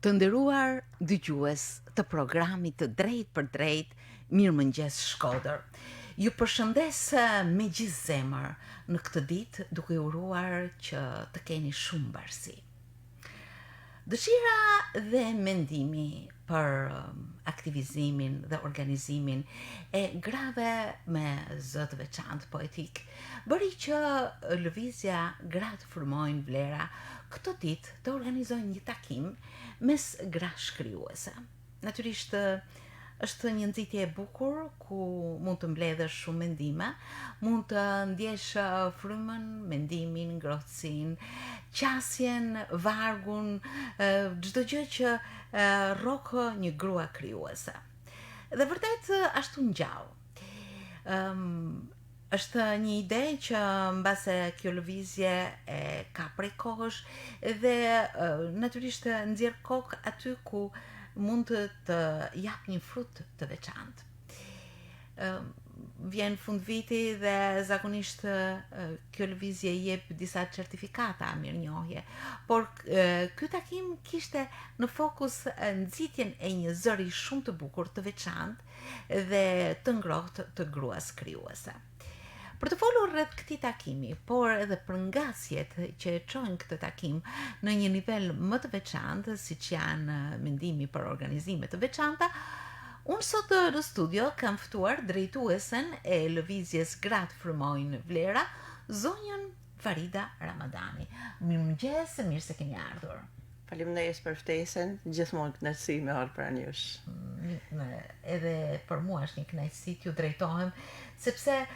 Të nderuar dëgjues të programit të Drejt për Drejt, Mirëmëngjes Shkodër. Ju përshëndes me gjithë zemër në këtë ditë, duke uruar që të keni shumë mbarësi. Dëshira dhe mendimi për aktivizimin dhe organizimin e grave me zë të veçantë poetik bëri që lëvizja Gratë Frymojnë Vlera këtë ditë të organizojnë një takim mes gra shkrijuese. Natyrisht është një nxitje e bukur ku mund të mbledhësh shumë mendime, mund të ndjesh frymën, mendimin, ngrohtësinë, qasjen, vargun, çdo gjë që rrok një grua krijuese. Dhe vërtet ashtu ngjall. Është një ide që mbase kjo lëvizje e ka prej kohësh dhe natyrisht nxjerr kokë aty ku mund të jap një frut të veçantë. Vjen fund viti dhe zakonisht kjo lëvizje jep disa certifikata mirënjohje, por ky takim kishte në fokus nxitjen e një zëri shumë të bukur, të veçantë dhe të ngrohtë të gruas krijuese. Për të folur rreth këtij takimi, por edhe për ngasjet që e çojnë këtë takim në një nivel më të veçantë, siç janë mendimi për organizime të veçanta, unë sot në studio kam ftuar drejtuesen e lëvizjes Gratë Frymojnë Vlera, zonjën Farida Ramadani. Mirëmëngjes, mirë se keni ardhur. Faleminderit për ftesën, gjithmonë kënaqësi me ardhur pranë jush. Edhe për mua është një kënaqësi t'ju drejtohem, sepse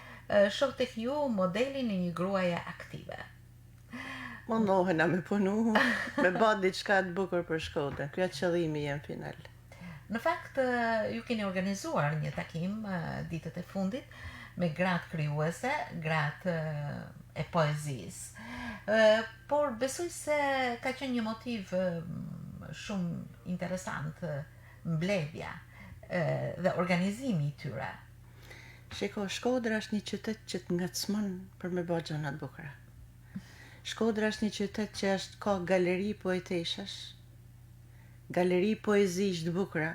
shoh tek ju modelin e një gruaje aktive. Mundohena me punu, me bë diçka të bukur për Shkodrën. Ky është qëllimi im final. Në fakt, ju keni organizuar një takim ditët e fundit me gratë krijuese, gratë e poezisë. Por besoj se ka qenë një motiv shumë interesant mbledhja dhe organizimi i tyre. Shiko, Shkodra është një qytet që të ngacmon për me bërë gjëra të bukura. Shkodra është një qytet që ka galeri poeteshash, galeri poezish të bukura,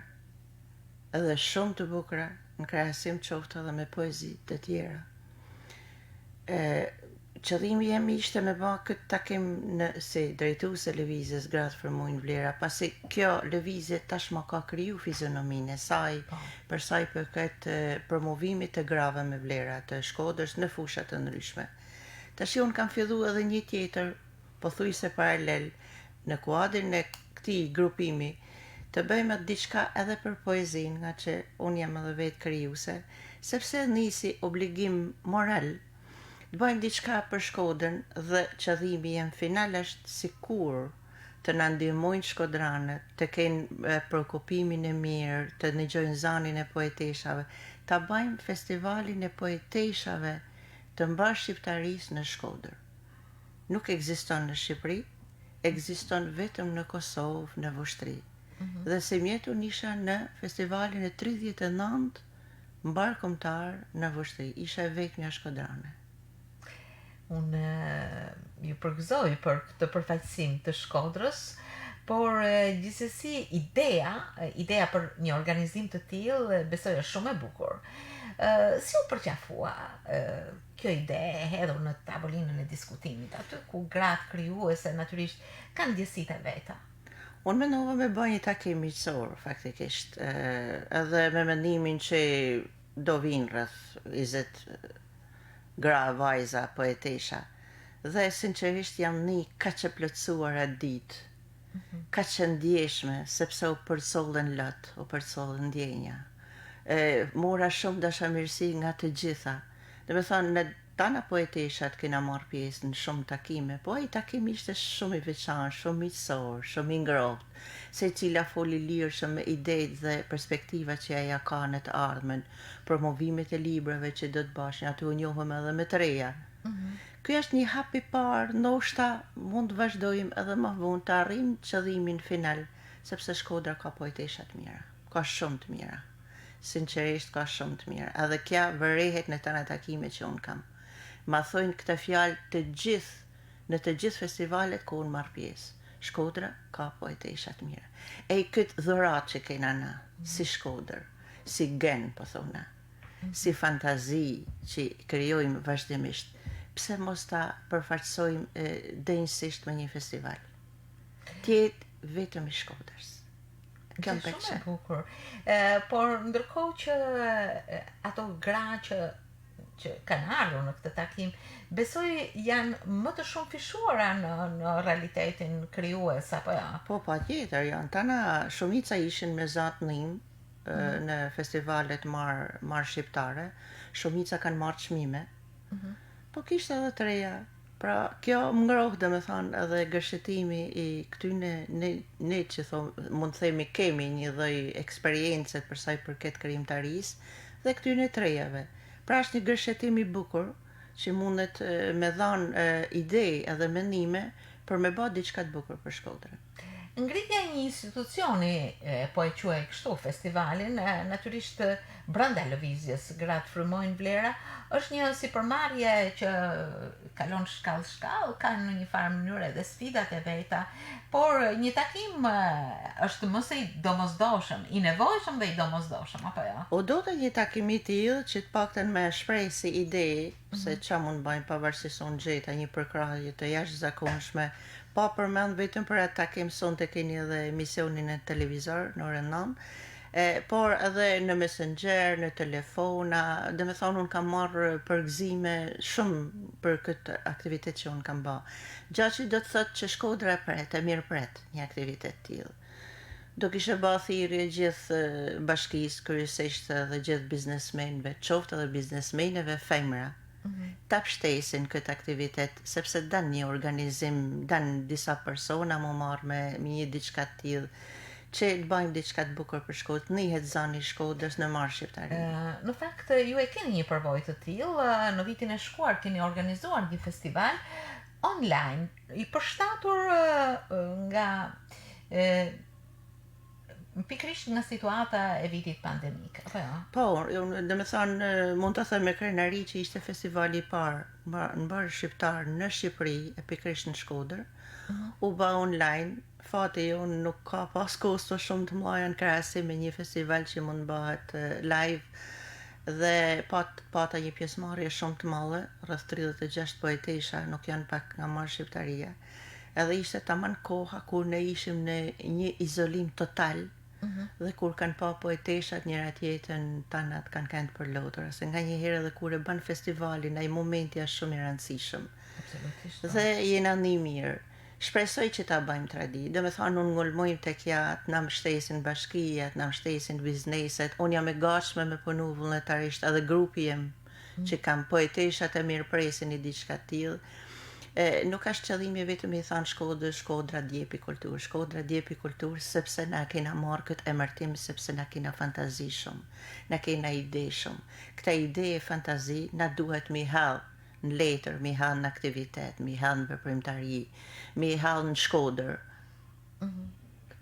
edhe shumë të bukura, në krahasim qoftë edhe me poezi të tjera. Qëllimi jemi ishte me bë këtë takim si drejtuese lëvizjes Gratë Frymojnë Vlera, pasi kjo lëvizje tashmë ka kriju fizionominë e saj, për sa i përket promovimit të grave me vlera të Shkodrës në fusha të ndryshme. Tash unë kam filluar edhe një tjetër, pothuajse paralel, në kuadrin e këtij grupimi, të bëjmë diçka edhe për poezinë, nga që unë jam edhe vetë krijuese, sepse nisi obligim moral të bëjmë diçka për Shkodrën dhe qëllimi jem final është sikur të na ndihmojnë shkodranët, të kenë përkupimin e mirë, të dëgjojnë zanin e poeteshave, ta bëjmë festivalin e poeteshave të mbar shqiptarisë në Shkodër. Nuk ekziston në Shqipëri, ekziston vetëm në Kosovë, në Vushtri. Dhe se mjetu isha në festivalin e 39 mbar kombëtar në Vushtri, isha e vetmja shkodrane. Unë ju përgëzoj për këtë përfaqësim të Shkodrës, por gjithsesi ideja për një organizim të tillë besoj është shumë e bukur. Si u përqafua kjo ide e hedhur në tavolinën e diskutimit, aty ku gratë krijuese natyrisht kanë ndjesitë e veta? Unë mendova me bëj një takim miqësor, faktikisht, edhe me mendimin që do vinë rreth 20 gra, vajza, poetesha. Dhe sinqerisht jam një kaq e plotësuar atë ditë, kaq e ndjeshme, sepse u përcollën lot, u përcollën ndjenja. Mora shumë dashamirësi nga të gjitha. Dhe me thonë, në tana poeteshat kena marrë pjesë në shumë takime, po ai takim ishte shumë i veçantë, shumë miqësor, shumë i ngrohtë, se cila foli lirshëm me idetë dhe perspektiva që ajo ka në të ardhmen, promovimet e librave që do të bashin, aty u njohëm edhe me të reja. Ky është një hap i parë, ndoshta mund të vazhdojmë edhe më vonë të arrijmë qëllimin final, sepse Shkodra ka poetesha të mira, ka shumë të mira. Sinqerisht ka shumë të mira. Edhe kja vërehet në tana takime që unë kam. Ma thojnë këtë fjalë në të gjithë festivalet ku unë marr pjesë. Shkodra ka poetesha të mira. E këtë dhurat që kena na, si Shkodër, si gen, po thona, si fantazi që krijojmë vazhdimisht, pse mos ta përfaqësojmë denjësisht me një festival? Tjetë vetëm i Shkodrës. Kjo më Shumë e pëlqen. bukur. Por ndërkohë që ato gra që kanë ardhur në këtë takim, besoj janë më të shumë fishuara në realitetin krijues apo jo? Po, pa tjetër, janë. Tana shumica ishin me zatë nim në festivalet marë shqiptare, shumica kanë marrë çmime, po kishte edhe të reja. Pra, kjo më ngrohë dhe me thonë edhe gërshetimi i këtyne ne që mund të themi kemi një lloj eksperiencet për sa i përket krijimtarisë dhe këtyne të rejave. Pra është një gërshetim i bukur që mundet me dhanë ide edhe mendime për me bë diçka të bukur për Shkodrën. Ngritja e një institucioni, po e quaj kështu festivalin, natyrisht brenda lëvizjes Gratë Frymojnë Vlera, është një sipërmarrje që kalon shkallë, ka në një farë mënyrë edhe sfidat e veta, por një takim është më së i domosdoshëm, i nevojshëm dhe i domosdoshëm, apo jo? O do të një takim i tillë që të paktën me shpreh si ide se ç'a mund bëjmë pavarësisht unë gjeta një përkrahje të jashtëzakonshme. Pa përmend vetëm për atë takim sonte keni edhe emisionin e televizor në orën 9, por edhe në Messenger, në telefona, dhe me thonë unë kam marrë përgëzime shumë për këtë aktivitet që unë kam bë. Gjatë që do të thotë që Shkodra e mirë pret një aktivitet tillë. Do kishe bë thirrje gjithë bashkisë, kryesisht edhe gjithë biznesmenëve, qoftë edhe biznesmenëve femra, ta pështesin këtë aktivitet, sepse dan një organizim, dan disa persona më marrë me një diçka të tillë, që të bëjmë diçka të bukur për Shkodrën, njihet zani i Shkodrës në marrë shqiptari. Në fakt, ju e keni një përvojë të tillë, në vitin e shkuar keni organizuar një festival online, i përshtatur nga pikërisht nga situata e vitit pandemik, apo jo? Po, dhe me thonë, mund të them me krenari që ishte festivali i parë në barë shqiptar në Shqipëri, e pikërisht në Shkodër, u bë online, fati unë nuk ka pas kosto shumë të mëdha në krahasim me një festival që mund bëhet live, dhe pata një pjesëmarrje shumë të madhe, rreth 36 poetesha, nuk janë pak nga marrë shqiptaria. Edhe ishte tamam koha kur ne ishim në një izolim total, dhe kur kanë pa poeteshat njëra tjetën, tanat kanë kënd për lotër, se nga një herë edhe kur e bën festivalin, ai momenti është shumë i rëndësishëm. Absolutisht. Dhe jena një mirë. Shpresoj që ta bëjmë tradi. Do me thonë unë ngulmojmë tek jatë, na mbështesin bashkijat, na mbështesin bizneset. Unë jam e gatshme me punu vullnetarisht, edhe grupi jem që kam poeteshat e mirë presin i diçka të tillë. Nuk është qëllimi vetëm i thanë Shkodra djepi kulturë, Shkodra djepi kulturë, sepse na kena marrë këtë emërtim, sepse na kena fantazi shumë, na kena ide shumë. Këta ide e fantazi na duhet mi hallë në letër, mi hallë në aktivitet, mi hallë në veprimtari, mi hallë në Shkodër.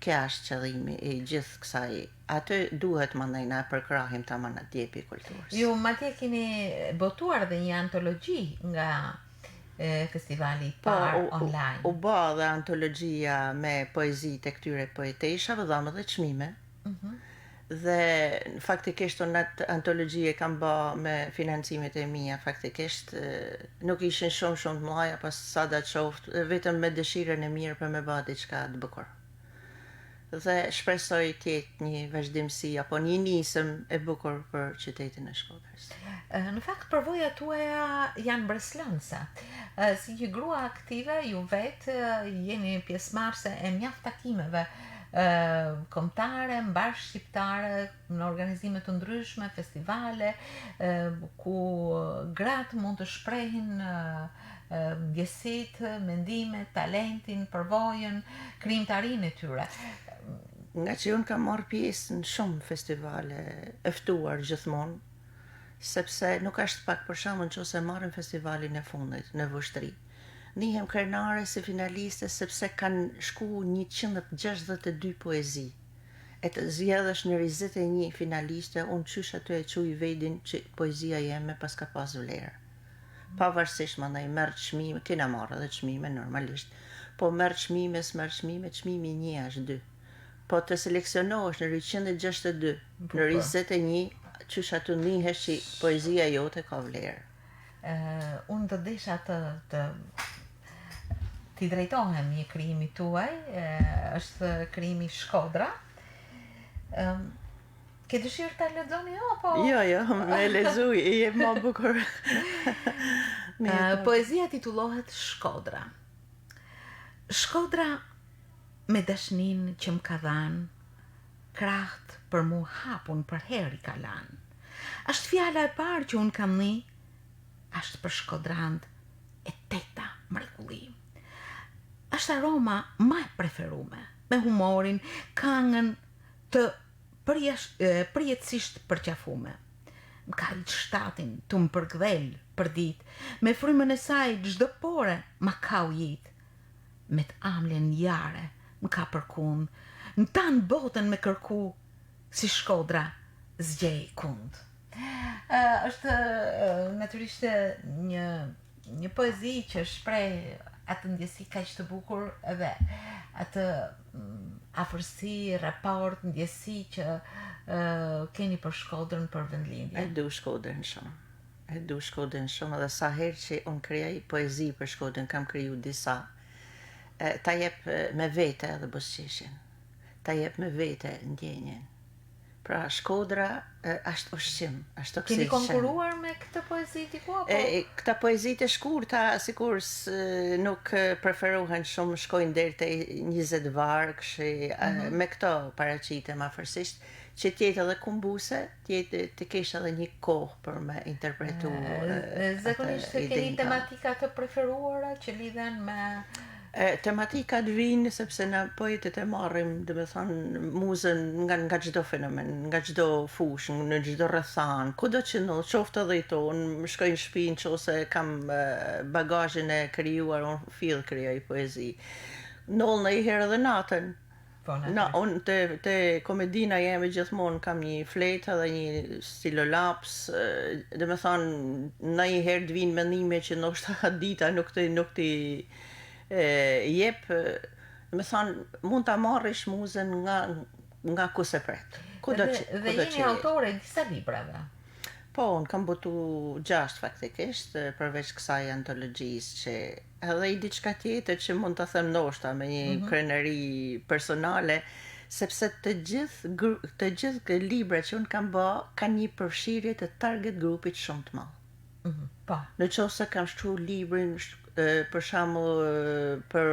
Kja është qëllimi i gjithë kësaj. Atë duhet mandaj na përkrahim tamam atë djepi kulturës. Ju madje keni botuar dhe një antologji nga festivali i parë online. U bë dhe antologjia me poezit e këtyre poeteshave, dhamë dhe çmime. Dhe faktikisht unë atë antologji e kam bë me financimet e mia, faktikisht nuk ishin shumë të mëdha, pas sa da qoftë, vetëm me dëshirën e mirë për me bë diçka të bukur. Dhe shpresoj të jetë një vazhdimsi apo një nisëm e bukur për qytetin e Shkodrës. Në fakt përvoja tuaja janë breslënëse. Si një grua aktive, ju vetë jeni pjesëmarrëse e mjaft takimeve kombëtare, mbar shqiptare, në organizime të ndryshme, festivale, ku gratë mund të shprehin ndjesit, mendimet, talentin, përvojën, krijimtarinë e tyre. Nga që unë kam marrë pjesë në shumë festivale, eftuar gjithmonë, sepse nuk është pak për shembull nëse marrim festivalin e fundit në Vushtri. Nihem krenare si finaliste sepse kanë shku 162 poezi. E të zgjedhësh në 21 finaliste, unë qysh aty e quj vedin që poezia jeme pas ka pas vlerë. Pavarësisht mandaj merr çmime, kena marrë edhe çmime normalisht, Po merr çmime, s'merr çmime, çmimi I 1 është 2. Po të seleksionohesh në 162, në 21, qysh aty njihesh që poezia jote ka vlerë. Unë të desha t'i drejtohem një krijimi tuaj, është krijimi Shkodra. Ke dëshirë ta lexoni apo? Jo, me lexuj, I jep më bukur. Poezia titullohet Shkodra. Shkodra me dashnin që m'ka dhanë, kraht për mu hapun për herë I ka lanë. Ashtë fjala e parë që unë kam ni, ashtë për Shkodrand e teta mrekulli. Ashtë aroma ma e preferume, me humorin, këngën të përjetësisht përqafume. M'ka I shtatin të më përgdhel për dit, me frymën e saj çdo pore ma ka ujit. Me t'amlen jare m'ka përkund, në tanë botën me kërku, si Shkodra zgjej kund. Është natyrisht një poezi që shpreh atë ndjesi kaq të bukur edhe atë afërsi, raport, ndjesi që keni për Shkodrën, për vendlindjen. E du Shkodrën shumë edhe sa herë që unë krijoj poezi për Shkodrën, kam kriju disa. Ta jep me vete edhe buzëqeshjen. Ta jep me vete ndjenjen. Pra Shkodra është ushqim, është oksigjen. Keni konkuruar me këtë poezi diku apo? Këta poezit e shkurta sikur nuk preferohen shumë, shkojnë deri te 20 varg, me këto paraqitem afërsisht, që t'jetë edhe kumbuse, të kesh edhe një kohë për me interpretu. Zakonisht keni tematika të preferuara që lidhen me tematikat vinë sepse na poetët e marrim, do të thonë, muzën nga çdo fenomen, nga çdo fushë, në çdo rrethan, kudo që ndodh, qoftë edhe I tonë, shkoj në shtëpi nëse kam bagazhin e krijuar, unë fill krijoj poezi. Ndodh ndonjëherë edhe natën. Unë te komedina jemi gjithmonë kam një fletë dhe një stilolaps, do të thonë ndonjëherë të vinë mendime që ndoshta dita nuk ti jep, me thonë, mund ta marrish muzën nga ku se pret. Dhe jeni autore disa librave. Po, unë kam botu 6 faktikisht, përveç kësaj antologjisë që edhe I diçka tjetër që mund ta them ndoshta me një krenari personale, sepse të gjithë librat që unë kam bë kanë një përfshirje të target grupit shumë të madh. Po. Në qoftë se kam shkruar librin për shembull për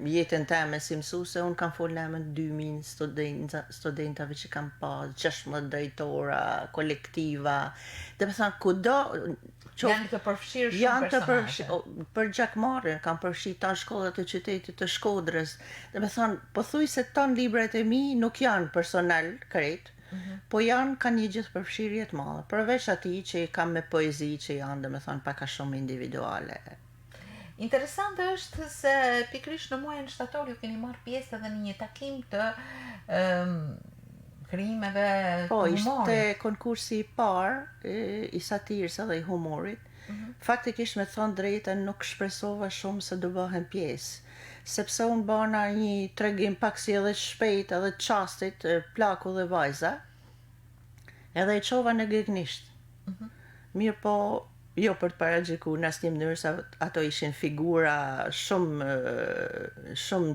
jetën time si mësuese, unë kam folur në emër 2000 studentave që kam pas, 16 drejtora, kolektiva. Dhe me thënë, kudo janë të përfshirë shumë personazhe. Për gjakmarrje kam përfshirë tanë shkollat e qytetit të Shkodrës. Dhe me thënë, pothuajse tanë librat e mi nuk janë personal krejt, po kanë një gjithë përfshirje të madhe. Përveç atij që kam me poezi që janë, dhe me thënë, pak a shumë individuale. Interesante është se pikrisht në muajin shtator ju keni marrë pjesë edhe në një takim të krijimeve të humorit. Po, ishte konkursi I parë I satirës edhe I humorit. Faktikisht me thonë drejtën nuk shpresova shumë se do bëhem pjesë, sepse unë bana një tregim pak si edhe shpejt edhe të çastit, Plaku dhe vajza, edhe I çova në gegnisht. Mirë po, jo për të paragjikuar në asnjë mënyrë, se ato ishin figura shumë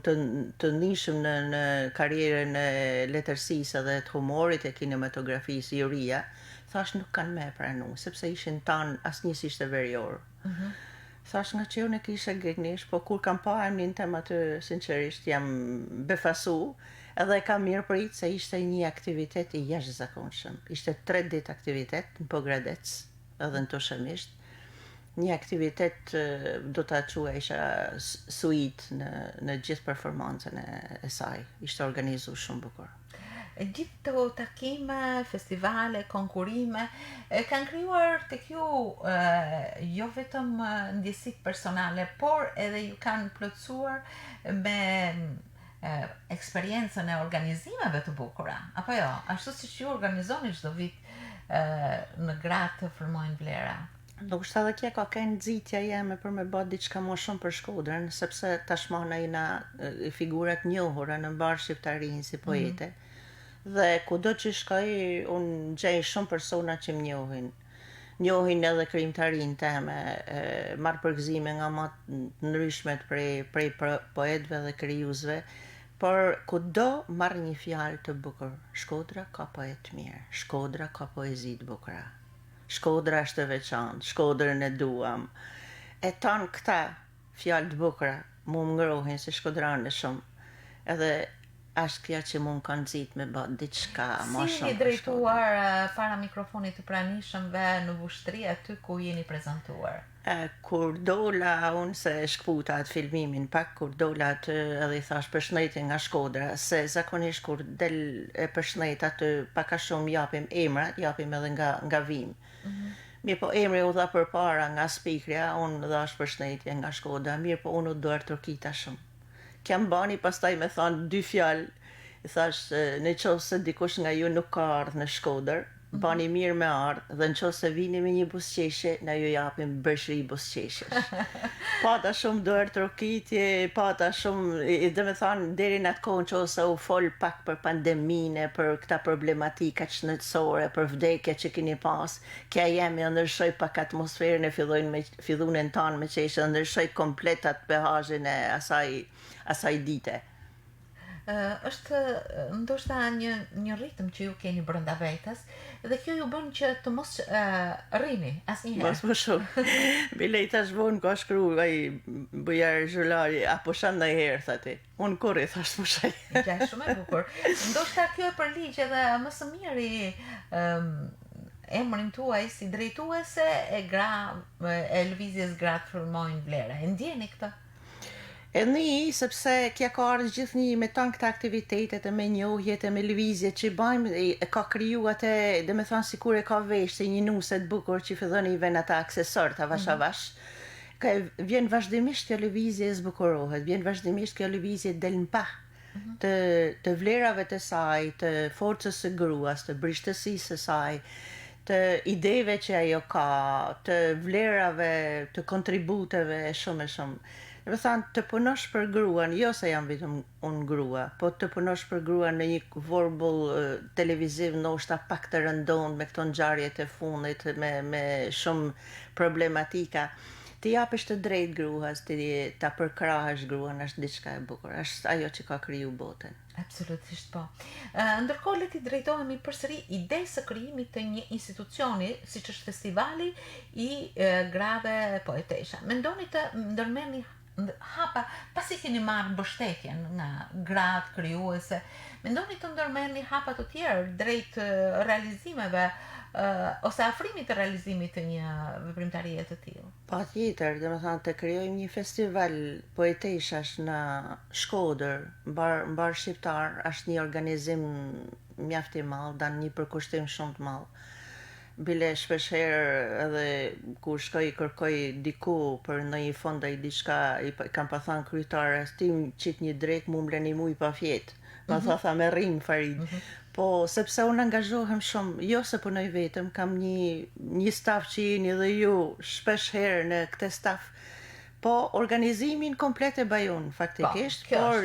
të ndihshëm në karrierën e letërsisë edhe të humorit e kinematografisë juria. Thash nuk kanë me pranu, sepse ishin tanë asnjë ishte verior. Thash nga që unë e kisha gegnish, po kur kam pa emrin tem aty, sinqerisht jam befasu, edhe kam mirë prit se ishte një aktivitet I jashtëzakonshëm. Ishte 3 ditë aktivitet në Pogradec, edhe në Toshemisht. Një aktivitet do ta quajsha suite në gjithë performancën e saj. Ishte organizuar shumë bukur. Gjithë të takime, festivale, konkurime kanë krijuar tek ju jo vetëm ndjesit personale, por edhe ju kanë plotësuar me eksperiencën e organizimeve të bukura, apo jo? Ashtu siç ju organizoni çdo vit në gratë të frymojnë vlera. Ndoshta edhe kjo ka qenë nxitja jeme për me bë diçka më shumë për Shkodrën, sepse tashmana jena figurat njohura në mbar shqiptarinë si poete. Dhe kudo që shkoj, unë gjej shumë persona që më njohin. Njohin edhe krijimtarinë teme, marr përgëzime nga më të ndryshmet prej poetëve dhe krijuesve, por kudo marr një fjalë të bukur. Shkodra ka poet të mirë, Shkodra ka poezi të bukura. Shkodra është e veçantë, Shkodrën e duam. E tanë këta fjalë të bukura mu më ngrohin si shkodranë shumë. Edhe është kjo që mu më kanë nxit me bë diçka më Si shumë. jeni drejtuar para mikrofonit të pranishëmve në vushtri aty ku jeni prezantuar? Kur dola unë se shkputa atë filmimin pak, kur dola atë edhe i thash përshëndetje nga Shkodra, se zakonisht kur del e përshëndet atë paka shumë japim emrat, japim edhe nga vim. Mirë po emri u dha përpara nga spikrja, unë dhash përshëndetje nga Shkodra, mirë po unë u duar Turkita shumë. Kam bani pastaj me thonë 2 fjalë, i thash në qovë se dikush nga ju nuk ka ardhë në Shkodër, bani mirë me ardhë, dhe në qovë se vini me një busqeshe, na ju japim bërshri busqeshesh. Pata shumë duar Turkitje, pata shumë, dhe me thonë, deri në atë kohë në qovë se u fol pak për pandemine, për këta problematika qëndetësore, për vdekje që kini pas, kja jemi ndërshoj pak atmosferën e fillunën tanë me qeshe, ndërshoj komplet atë pehazhin e asaj dite. Është ndoshta një ritëm që ju keni brenda vetes dhe kjo ju bën që të mos rrini asnjëherë. Mos më shumë. Bile i tash vonë ka shkru ai bujar zhulari, apo shan ndajherë thati. Unë kur i thash pushaj. Gjaj shumë e bukur. Ndoshta kjo e përligj edhe më së miri emrin tuaj si drejtuese e lëvizjes Gratë Frymojnë Vlera. E ndjeni këtë? E një, sepse kja ka ardhë gjithnjë me tanë këta aktivitetet e me njohjet e me lëvizjet që bajmë, e ka kriju atë, dhe me thanë sikur e ka vesh se një nuset bukur që fillon i ven ata aksesor të avash. Vjen vazhdimisht kjo lëvizje e zbukurohet, vjen vazhdimisht kjo lëvizje del në pa të vlerave të saj, të forcës së gruas, të brishtësisë së saj, të ideve që ajo ka, të vlerave, të kontributeve shumë e shumë. Dhe me thanë, të punosh për gruan, jo se jam vetëm unë grua, po të punosh për gruan në një vorbull televiziv ndoshta pak të rëndon me këto ngjarjet e fundit, me shumë problematika. Të japësh të drejt gruas, ta përkrahësh gruan, është diçka e bukur, është ajo që ka kriju botën. Absolutisht po. Ndërkohë le t'i drejtohemi përsëri idesë së krijimit të një institucioni, siç është festivali i grave poetesha. Mendoni të ndërmerrni hapa, pasi keni marrë mbështetjen nga gratë krijuese, mendoni të ndërmerrni hapa të tjerë drejt realizimeve ose afrimit të realizimit të një veprimtarie të tillë? Patjetër, domethënë të krijojmë një festival poeteshash në Shkodër, mbar shqiptar, është një organizim mjaft i madh, dan një përkushtim shumë të madh. Bile shpeshherë edhe kur shkoj kërkoj diku për ndonjë fond ai diçka, i kam pa thënë kryetare, tim qit një drek mu mbleni muj pa fjet. Ma tha me rrim Farid. Po sepse unë angazhohem shumë, jo se punoj vetëm, kam një staf që jeni dhe ju shpeshherë në këtë staf. Po organizimin komplet e bajon faktikisht, por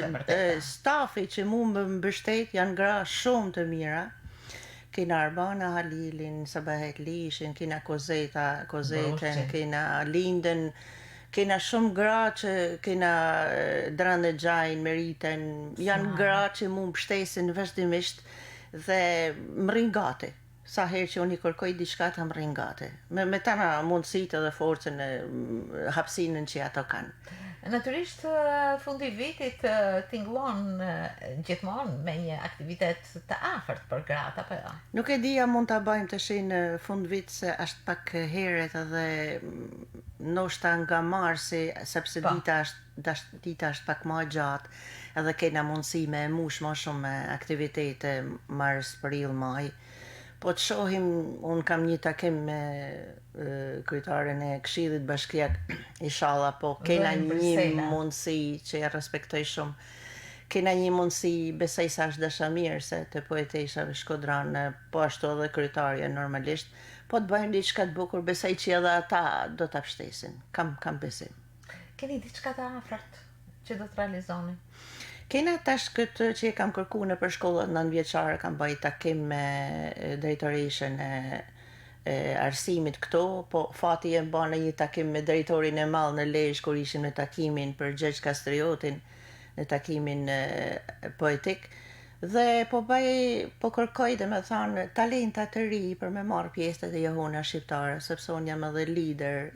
stafi që mu më mbështet janë gra shumë të mira. Kina Arbana Halilin, Sabahet Lishin, kina Kozetën, kina Linden, kina shumë gra që kina Drane Gjajn, Meriten, janë gra që mu më pështesin vazhdimisht dhe më rinë gati. Sa herë që unë i kërkoj diçka të më rinë gati. Me tana mundësit edhe forcën e hapsinën që ato kanë. Natyrisht fundi vitit tingëllon gjithmonë me një aktivitet të afërt për gratë apo jo? Nuk e dija mund ta bëjmë tash në fund vit se është pak heret edhe ndoshta nga marsi, sepse dita është pak më e gjatë, edhe kena mundësi me mush më shumë me aktivitete mars, prill, maj. Po të shohim, unë kam një takim me kryetaren e Këshillit Bashkiak, inshallah, po kena një mundësi që ja respektoj shumë. kena një mundësi, besoj sa është dashamirë se të poeteshave shkodranë, po ashtu edhe kryetarja normalisht, po të bëjmë diçka të bukur, besoj që edhe ata do ta pështesin. Kam besim. Keni diçka të afërt që do të realizoni? Kena tash këtë që e kam kërku në për shkollët 9 vjeçare, kam bëj takim me drejtoreshën e arsimit këto, po fati e mba në një takim me drejtorin e madh në Lezhë kur ishim në takimin për Gjergj Kastriotin, në takimin poetik, dhe po kërkoj dhe me thanë talenta të ri për me marrë pjesë të johona shqiptare, sepse unë jam edhe lider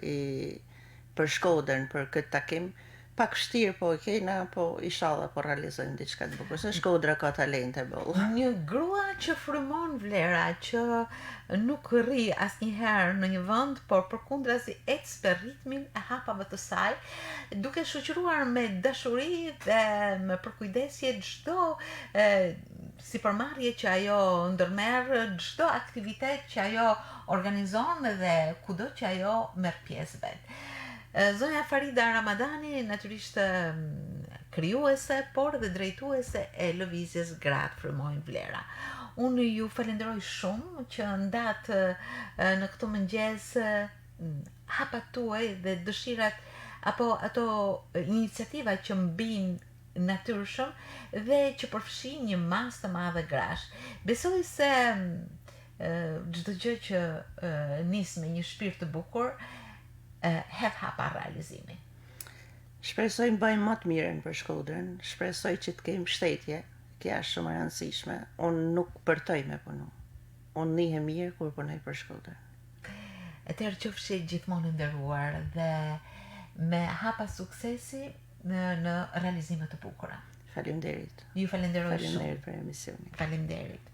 për Shkodrën për këtë takim. Pak vështirë po e kena, po inshallah po realizojmë diçka të bukur, se Shkodra ka talente bolla. Një grua që frymon vlera, që nuk rri asnjëherë në një vend, por përkundrazi ec për ritmin e hapave të saj, duke shoqëruar me dashuri dhe me përkujdesje çdo sipërmarrje që ajo ndërmerr, çdo aktivitet që ajo organizon dhe kudo që ajo merr pjesë vet. Zonja Farida Ramadani, natyrisht krijuese, por dhe drejtuese e lëvizjes Gratë Frymojnë Vlera. Unë ju falenderoj shumë që ndatë në këtë mëngjes hapat tuaj dhe dëshirat apo ato iniciativa që mbijnë natyrshëm dhe që përfshin një masë të madhe grash. Besoj se çdo gjë që nis me një shpirt të bukur hedh hapa realizimi. Shpresoj bëjmë më të mirën për Shkodrën, shpresoj që të kemi mbështetje, kjo është shumë e rëndësishme. Unë nuk përtoj me punu. Unë njihem mirë kur punoj për Shkodrën. Atëherë qofshi gjithmonë nderuar dhe me hapa suksesi në realizime të bukura. Faleminderit. Ju falenderoj shumë. Faleminderit për emisionin. Faleminderit.